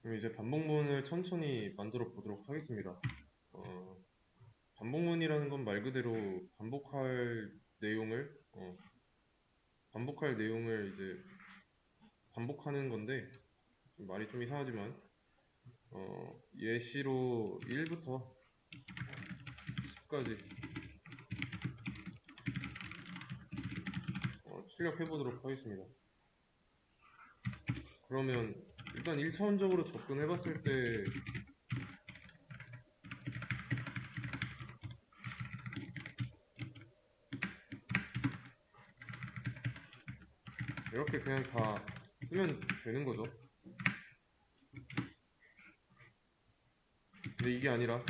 그럼 이제 반복문을 천천히 만들어 보도록 하겠습니다. 어, 반복문이라는 건 말 그대로 반복할 내용을 이제 반복하는 건데, 말이 좀 이상하지만, 예시로 1부터 10까지 출력해 보도록 하겠습니다. 그러면 일단 1차원적으로 접근해 봤을 때, 이렇게 그냥 다 쓰면 되는 거죠. 근데 이게 아니라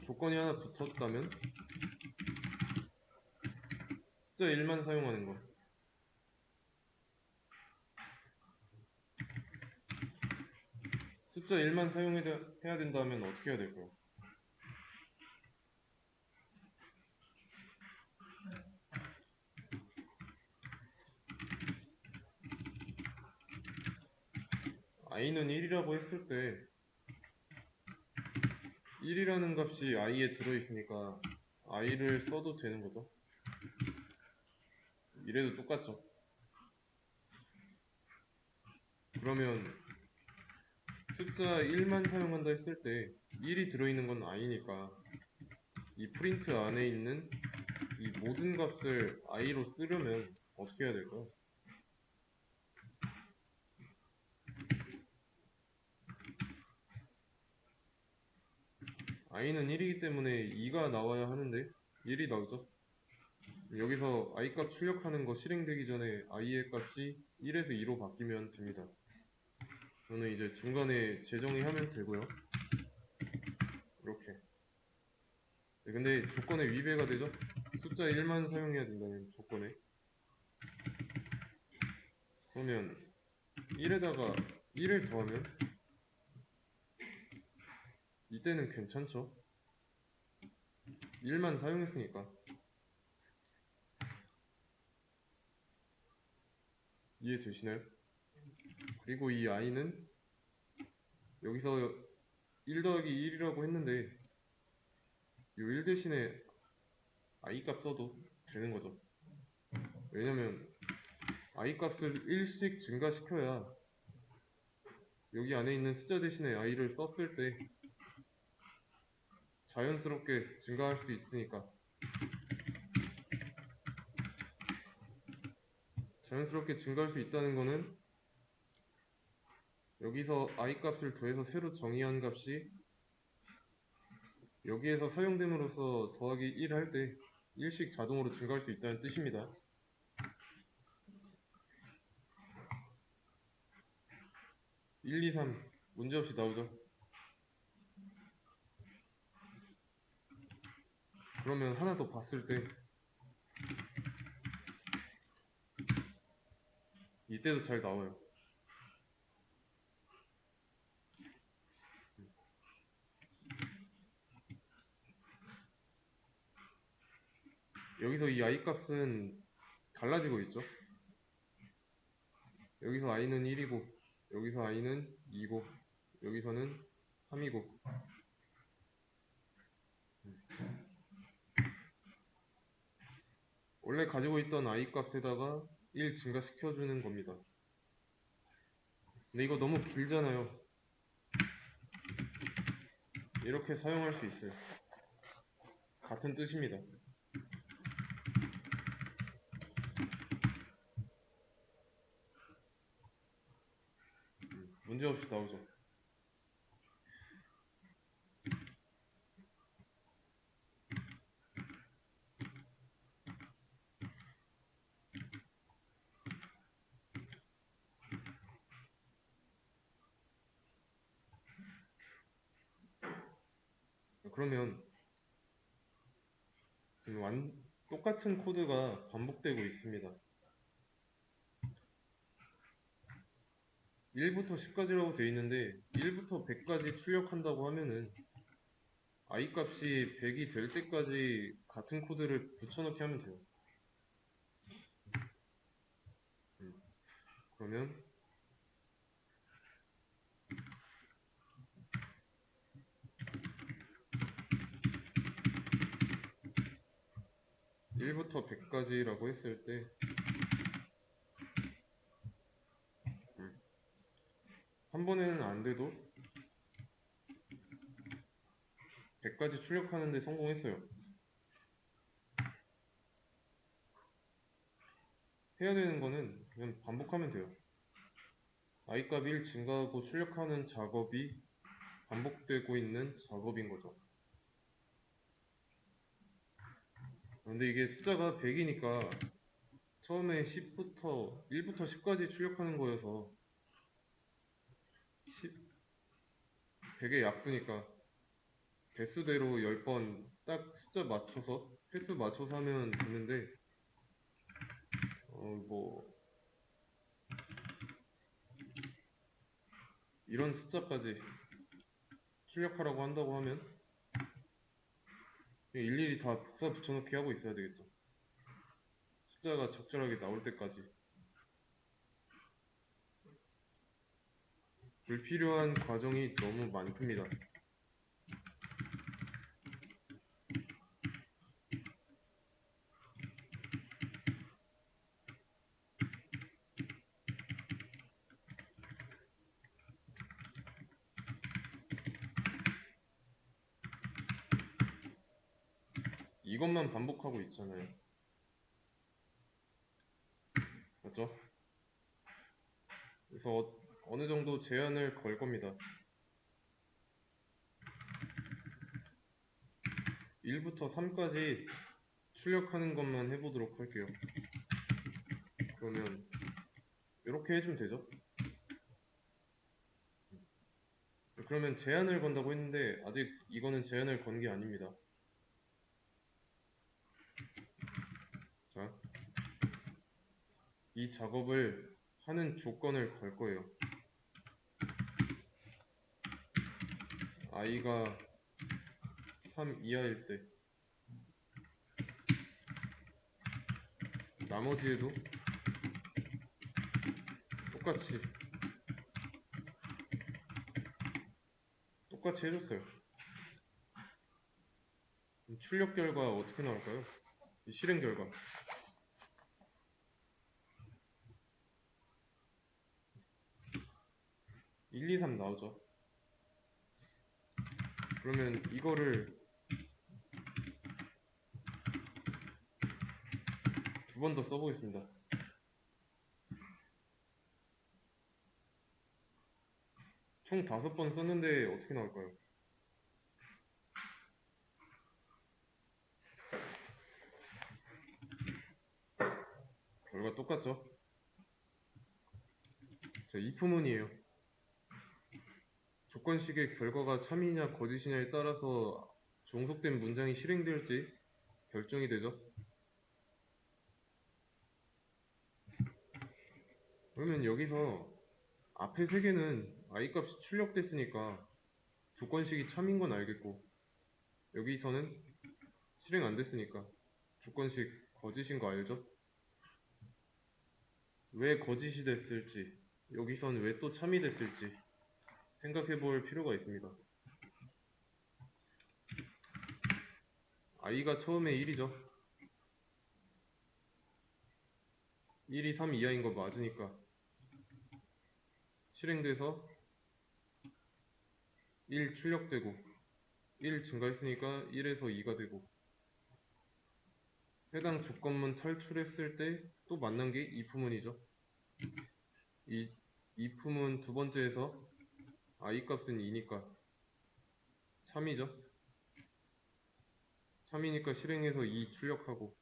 조건이 하나 붙었다면 숫자 1만 사용하는 거. 숫자 1만 사용해야 된다면 어떻게 해야 될까요? i는 1이라고 했을 때 1이라는 값이 i에 들어있으니까 i를 써도 되는 거죠. 이래도 똑같죠. 그러면 숫자 1만 사용한다 했을 때 1이 들어있는 건 i니까 이 프린트 안에 있는 이 모든 값을 i로 쓰려면 어떻게 해야 될까요? i는 1이기 때문에 2가 나와야 하는데 1이 나오죠. 여기서 i 값 출력하는 거 실행되기 전에 i의 값이 1에서 2로 바뀌면 됩니다. 저는 이제 중간에 재정의하면 되고요. 이렇게. 네, 근데 조건에 위배가 되죠? 숫자 1만 사용해야 된다는 조건에. 그러면 1에다가 1을 더하면 이때는 괜찮죠? 1만 사용했으니까. 이해되시나요? 그리고 이 i는 여기서 1 더하기 1이라고 했는데 이 1 대신에 i 값 써도 되는 거죠. 왜냐면 i 값을 1씩 증가시켜야 여기 안에 있는 숫자 대신에 i를 썼을 때 자연스럽게 증가할 수 있으니까. 자연스럽게 증가할 수 있다는 거는 여기서 i 값을 더해서 새로 정의한 값이 여기에서 사용됨으로써 더하기 1 할 때 1씩 자동으로 증가할 수 있다는 뜻입니다. 1, 2, 3 문제없이 나오죠. 그러면 하나 더 봤을 때 이때도 잘 나와요. 여기서 이 i 값은 달라지고 있죠. 여기서 i는 1이고 여기서 i는 2고 여기서는 3이고 원래 가지고 있던 i 값에다가 1 증가시켜주는 겁니다. 근데 이거 너무 길잖아요. 이렇게 사용할 수 있어요. 같은 뜻입니다. 문제없이 나오죠. 그러면 지금 똑같은 코드가 반복되고 있습니다. 1부터 10까지라고 되어 있는데 1부터 100까지 출력한다고 하면은 i 값이 100이 될 때까지 같은 코드를 붙여넣기 하면 돼요. 그러면 1부터 100까지라고 했을 때 한 번에는 안 돼도 100까지 출력하는데 성공했어요. 해야 되는 거는 그냥 반복하면 돼요. i값 1 증가하고 출력하는 작업이 반복되고 있는 작업인 거죠. 근데 이게 숫자가 100이니까 처음에 1부터 10까지 출력하는 거여서 100의 약수니까 개수대로 10번 딱 숫자 맞춰서 횟수 맞춰서 하면 되는데 뭐 이런 숫자까지 출력하라고 한다고 하면 일일이 다 복사 붙여넣기 하고 있어야 되겠죠. 숫자가 적절하게 나올 때까지. 불필요한 과정이 너무 많습니다. 이것만 반복하고 있잖아요. 맞죠? 그래서 어느 정도 제한을 걸 겁니다. 1부터 3까지 출력하는 것만 해보도록 할게요. 그러면 이렇게 해주면 되죠? 그러면 제한을 건다고 했는데 아직 이거는 제한을 건 게 아닙니다. 자, 이 작업을 하는 조건을 걸 거예요. i가 3 이하일 때 나머지에도 똑같이 해줬어요. 출력 결과 어떻게 나올까요? 이 실행 결과 1, 2, 3 나오죠. 그러면 이거를 두 번 더 써보겠습니다. 총 5번 썼는데 어떻게 나올까요? 결과 똑같죠? 자, if문이에요. 조건식의 결과가 참이냐 거짓이냐에 따라서 종속된 문장이 실행될지 결정이 되죠. 그러면 여기서 앞에 세 개는 i값이 출력됐으니까 조건식이 참인 건 알겠고, 여기서는 실행 안 됐으니까 조건식 거짓인 거 알죠? 왜 거짓이 됐을지, 여기선 왜 또 참이 됐을지 생각해 볼 필요가 있습니다. i가 처음에 1이죠. 1이 3 이하인 거 맞으니까 실행돼서 1 출력되고 1 증가했으니까 1에서 2가 되고, 해당 조건문 탈출했을 때 또 만난 게 if문이죠. 이 if문 두 번째에서 i 값은 2니까 참이죠. 참이니까 실행해서 2 출력하고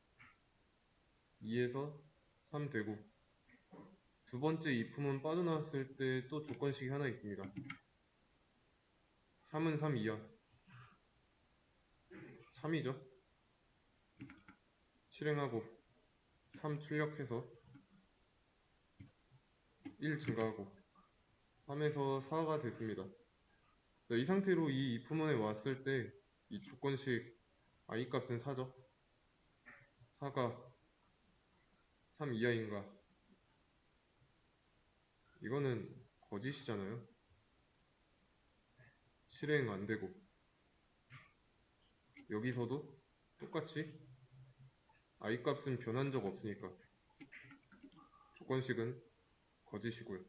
2에서 3 되고, 두 번째 if문 빠져나왔을 때 또 조건식이 하나 있습니다. 3은 3 이하 참이죠. 실행하고 3 출력해서 1 증가하고 3에서 4가 됐습니다. 자, 이 상태로 이 if문에 왔을 때 이 조건식 i 값은 4죠. 4가 3 이하인가 이거는 거짓이잖아요. 실행 안 되고. 여기서도 똑같이 I 값은 변한 적 없으니까 조건식은 거짓이고요.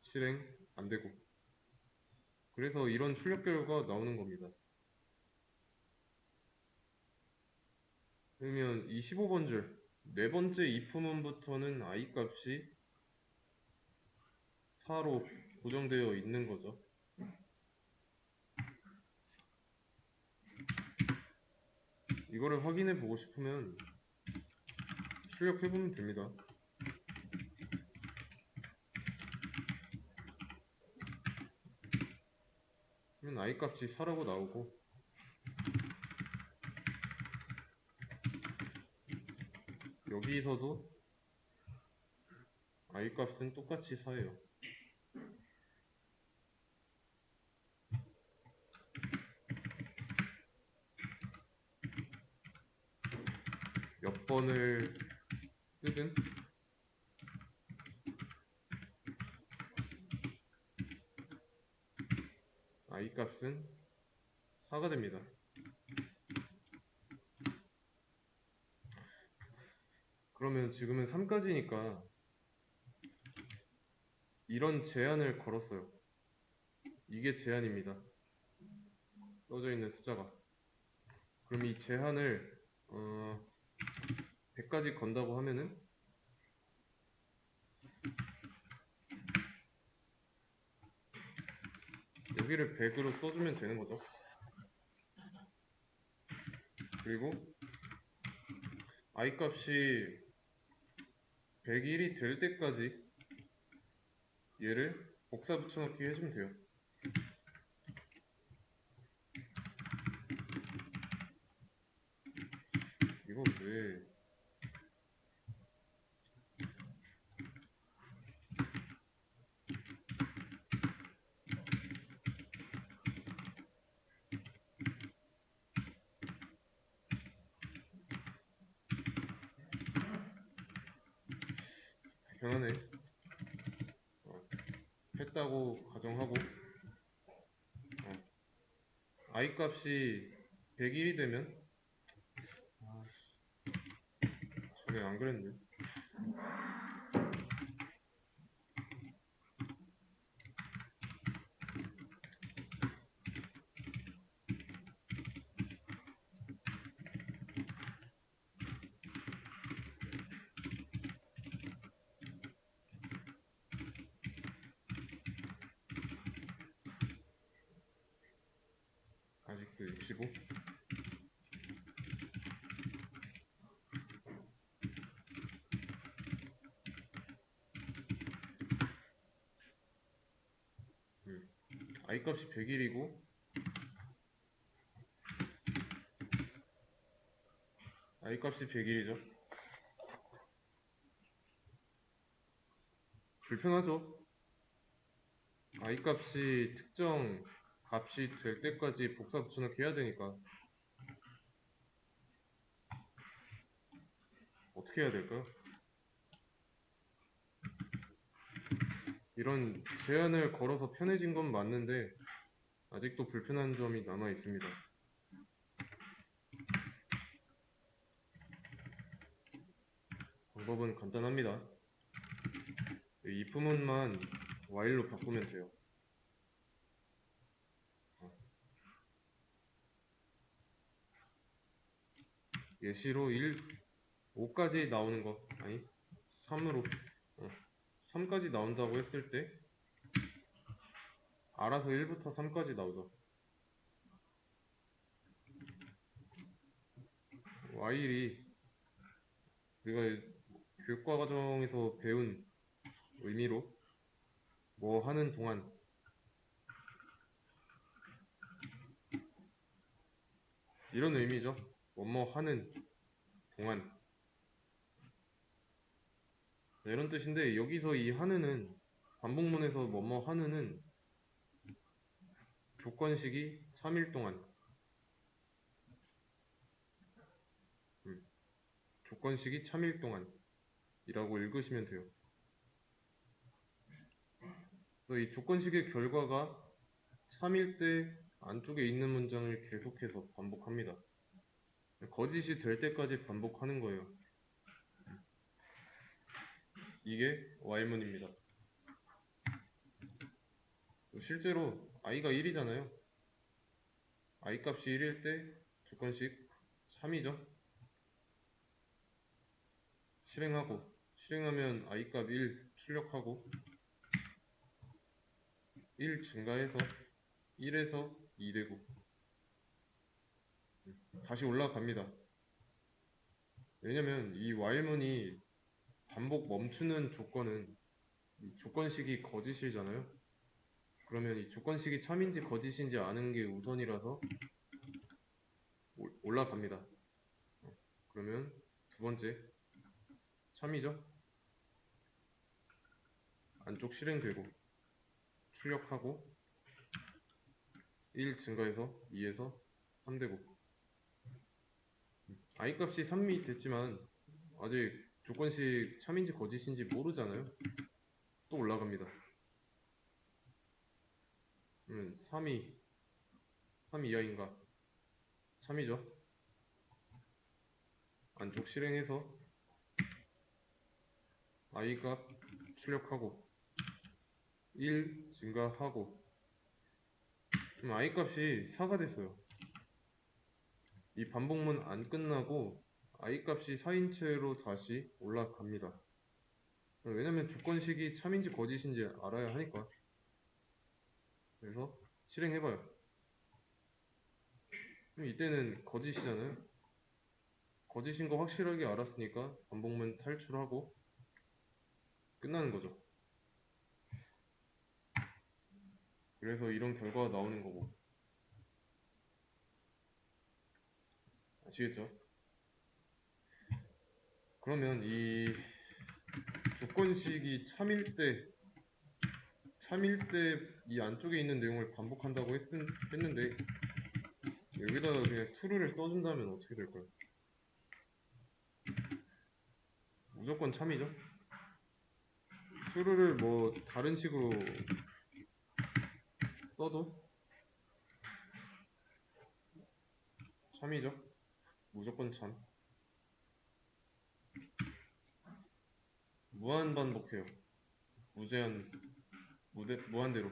실행 안 되고. 그래서 이런 출력 결과가 나오는 겁니다. 그러면 이 15번 줄, 네 번째 if문부터는 I 값이 4로 고정되어 있는 거죠. 이거를 확인해 보고 싶으면 출력해 보면 됩니다. 그러면 I 값이 4라고 나오고, 여기서도 I 값은 똑같이 4예요. 몇 번을 쓰든 I 값은 4가 됩니다. 그러면 지금은 3까지니까 이런 제한을 걸었어요. 이게 제한입니다. 써져 있는 숫자가. 그럼 이 제한을 100까지 건다고 하면은 여기를 100으로 써주면 되는 거죠. 그리고 I 값이 101이 될 때까지 얘를 복사 붙여넣기 해주면 돼요. 이거 왜 불편하네. 했다고 가정하고 I 값이 101이 되면 전에 안 그랬는데 아직도 65. I 값이 101이고 I 값이 101이죠. 불편하죠. I 값이 특정 값이 될 때까지 복사 붙여넣기 해야 되니까 어떻게 해야 될까요? 이런 제한을 걸어서 편해진 건 맞는데 아직도 불편한 점이 남아 있습니다. 방법은 간단합니다. 이 if문만 while로 바꾸면 돼요. 예시로 5까지 나오는 거 아니 3으로 3까지 나온다고 했을 때 알아서 1부터 3까지 나오죠. while이 우리가 교육과 과정에서 배운 의미로 뭐 하는 동안 이런 의미죠. 뭐뭐 하는 동안 이런 뜻인데 여기서 이 하는은 반복문에서 뭐뭐 하는은 조건식이 3일 동안 조건식이 3일 동안 이라고 읽으시면 돼요. 그래서 이 조건식의 결과가 참일 때 안쪽에 있는 문장을 계속해서 반복합니다. 거짓이 될 때까지 반복하는 거예요. 이게 while문입니다. 실제로 i가 1이잖아요. i 값이 1일 때 조건식 참이죠. 실행하면 i 값 1 출력하고 1 증가해서 1에서 2 되고 다시 올라갑니다. 왜냐면 이 while문이 반복 멈추는 조건은 이 조건식이 거짓이잖아요. 그러면 이 조건식이 참인지 거짓인지 아는 게 우선이라서 올라갑니다. 그러면 두 번째 참이죠. 안쪽 실행되고 출력하고 1 증가해서 2에서 3 되고 i 값이 3이 됐지만 아직 조건식 참인지 거짓인지 모르잖아요. 또 올라갑니다. 그러면 3 이하인가? 참이죠. 안쪽 실행해서 i 값 출력하고 1 증가하고 그럼 i 값이 4가 됐어요. 이 반복문 안 끝나고 i 값이 4인 채로 다시 올라갑니다. 왜냐면 조건식이 참인지 거짓인지 알아야 하니까. 그래서 실행해봐요. 그럼 이때는 거짓이잖아요. 거짓인 거 확실하게 알았으니까 반복문 탈출하고 끝나는 거죠. 그래서 이런 결과가 나오는 거고. 아시겠죠? 그러면 이 조건식이 참일 때 이 안쪽에 있는 내용을 반복한다고 했는데 여기다가 그냥 true를 써준다면 어떻게 될까요? 무조건 참이죠? true를 뭐 다른 식으로 써도 참이죠? 무조건 참. 무한 반복해요. 무한대로.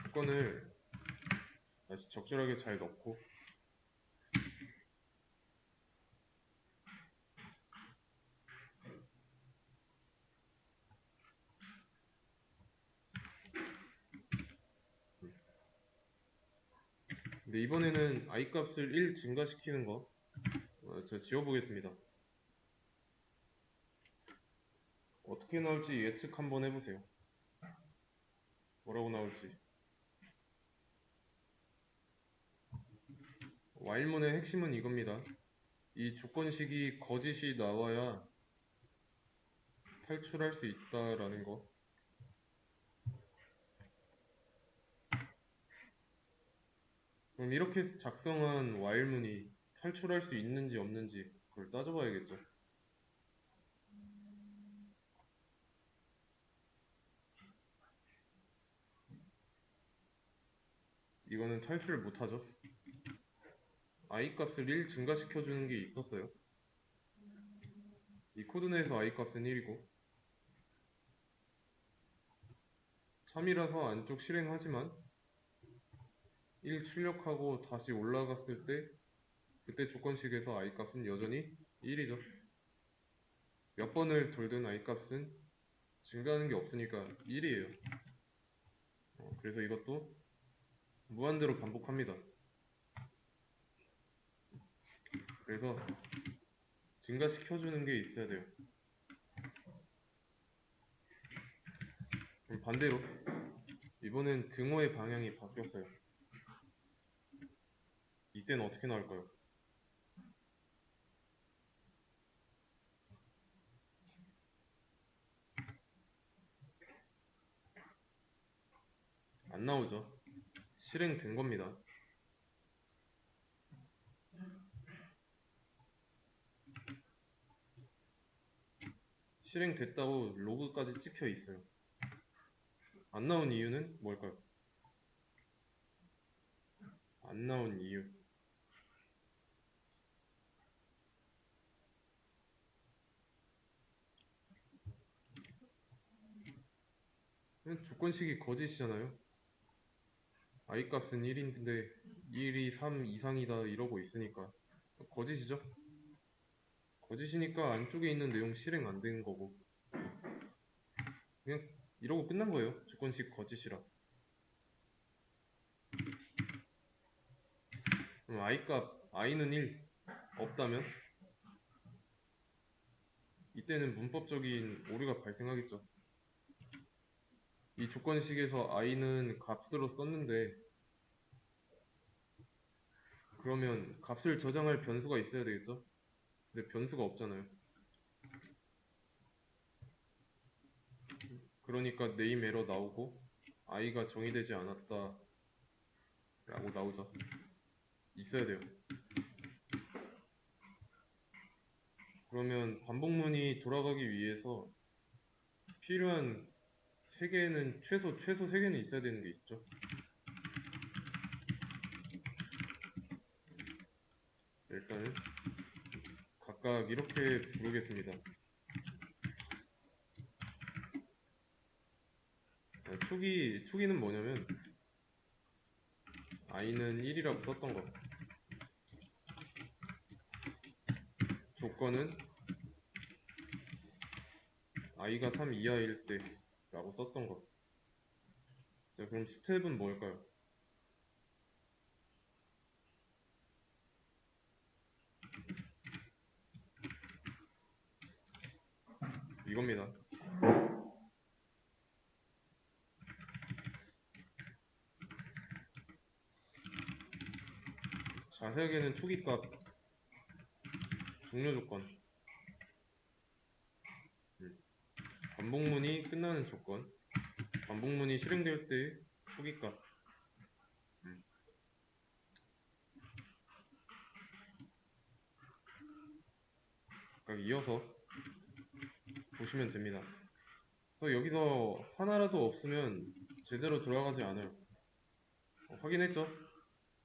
조건을 다시 적절하게 잘 넣고 근데 이번에는 i 값을 1 증가시키는 거 제가 지워보겠습니다. 어떻게 나올지 예측 한번 해보세요. 뭐라고 나올지. while문의 핵심은 이겁니다. 이 조건식이 거짓이 나와야 탈출할 수 있다라는 거. 그럼 이렇게 작성한 while문이 탈출할 수 있는지 없는지 그걸 따져봐야겠죠. 이거는 탈출을 못하죠. i 값을 1 증가시켜주는 게 있었어요. 이 코드 내에서 i 값은 1이고 참이라서 안쪽 실행하지만 1 출력하고 다시 올라갔을 때 그때 조건식에서 i 값은 여전히 1이죠. 몇 번을 돌든 i 값은 증가하는 게 없으니까 1이에요. 그래서 이것도 무한대로 반복합니다. 그래서 증가시켜주는 게 있어야 돼요. 그럼 반대로 이번엔 등호의 방향이 바뀌었어요. 이때는 어떻게 나올까요? 안 나오죠. 실행된 겁니다. 실행됐다고 로그까지 찍혀 있어요. 안 나온 이유는 뭘까요? 안 나온 이유. 조건식이 거짓이잖아요. I 값은 1인데 1이 3 이상이다 이러고 있으니까 거짓이죠? 거짓이니까 안쪽에 있는 내용 실행 안 되는 거고 그냥 이러고 끝난 거예요. 조건식 거짓이라. 그럼 I 값 I는 1 없다면 이때는 문법적인 오류가 발생하겠죠. 이 조건식에서 I는 값으로 썼는데 그러면 값을 저장할 변수가 있어야 되겠죠? 근데 변수가 없잖아요. 그러니까 name 에러 나오고 I가 정의되지 않았다 라고 나오죠. 있어야 돼요. 그러면 반복문이 돌아가기 위해서 필요한 3개는 최소 3개는 있어야 되는 게 있죠. 일단은 각각 이렇게 부르겠습니다. 초기는 뭐냐면 I는 1이라고 썼던 거, 조건은 I가 3 이하일 때 라고 썼던 거. 자, 그럼 스텝은 뭘까요? 이겁니다. 자세하게는 초기값, 종료 조건, 반복문이 끝나는 조건, 반복문이 실행될 때 초기값. 각각 이어서 보시면 됩니다. 그래서 여기서 하나라도 없으면 제대로 돌아가지 않아요. 확인했죠?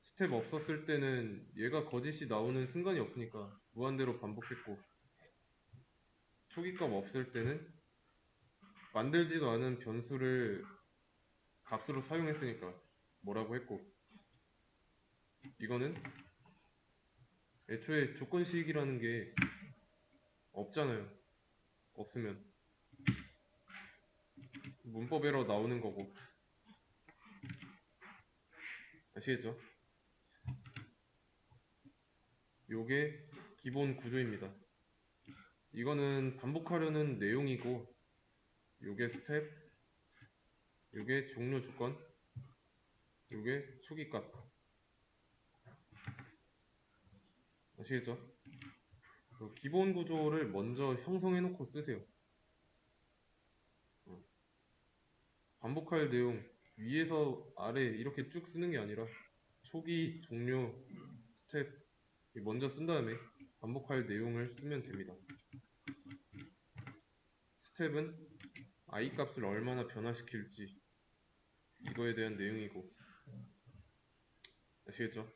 스텝 없었을 때는 얘가 거짓이 나오는 순간이 없으니까 무한대로 반복했고, 초기값 없을 때는 만들지도 않은 변수를 값으로 사용했으니까 뭐라고 했고, 이거는 애초에 조건식이라는 게 없잖아요. 없으면 문법 에러 나오는 거고. 아시겠죠? 요게 기본 구조입니다. 이거는 반복하려는 내용이고, 요게 스텝, 요게 종료 조건, 요게 초기값. 아시겠죠? 그 기본 구조를 먼저 형성해 놓고 쓰세요. 반복할 내용 위에서 아래 이렇게 쭉 쓰는 게 아니라 초기, 종료, 스텝 먼저 쓴 다음에 반복할 내용을 쓰면 됩니다. 스텝은 I 값을 얼마나 변화시킬지 이거에 대한 내용이고. 아시겠죠?